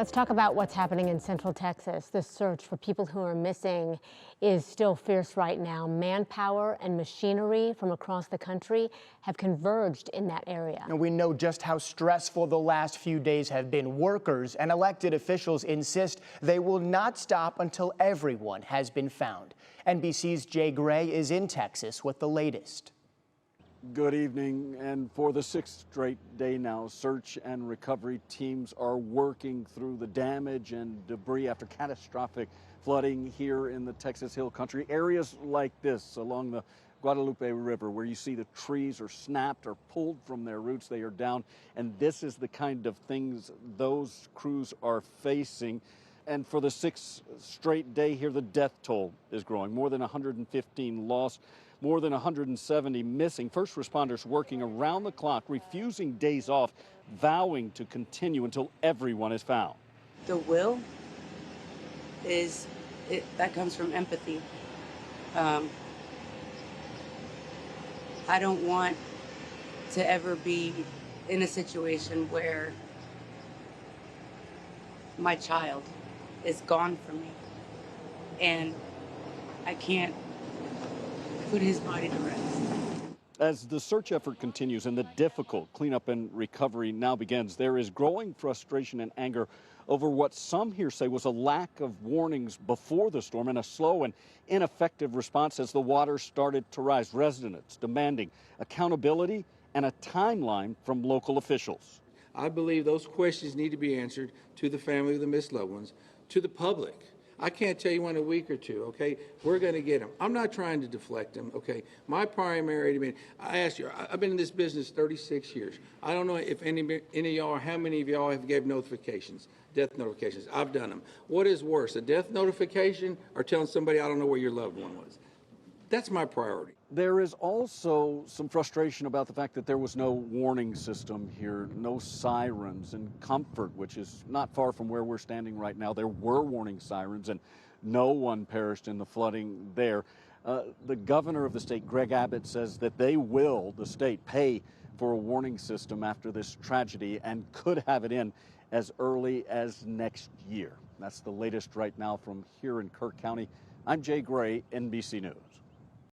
Let's talk about what's happening in Central Texas. The search for people who are missing is still fierce right now. Manpower and machinery from across the country have converged in that area. And we know just how stressful the last few days have been. Workers and elected officials insist they will not stop until everyone has been found. NBC's Jay Gray is in Texas with the latest. Good evening, and for the sixth straight day now, search and recovery teams are working through the damage and debris after catastrophic flooding here in the Texas Hill Country. Areas like this along the Guadalupe River, where you see the trees are snapped or pulled from their roots, they are down, and this is the kind of things those crews are facing. And for the sixth straight day here, the death toll is growing. More than 115 lost, more than 170 missing. First responders working around the clock, refusing days off, vowing to continue until everyone is found. The will that comes from empathy. I don't want to ever be in a situation where my child is gone from me and I can't put his body to rest. As the search effort continues and the difficult cleanup and recovery now begins, there is growing frustration and anger over what some here say was a lack of warnings before the storm and a slow and ineffective response as the water started to rise. Residents demanding accountability and a timeline from local officials. I believe those questions need to be answered to the family of the missed loved ones, to the public. I can't tell you in a week or two, okay? We're going to get them. I'm not trying to deflect them, okay? My primary demand, I asked you, I've been in this business 36 years. I don't know if any of y'all, how many of y'all have gave notifications, death notifications. I've done them. What is worse, a death notification or telling somebody I don't know where your loved one was? That's my priority. There is also some frustration about the fact that there was no warning system here, no sirens. And Comfort, which is not far from where we're standing right now, there were warning sirens and no one perished in the flooding there. The governor of the state, Greg Abbott, says that the state, pay for a warning system after this tragedy and could have it in as early as next year. That's the latest right now from here in Kirk County. I'm Jay Gray, NBC News.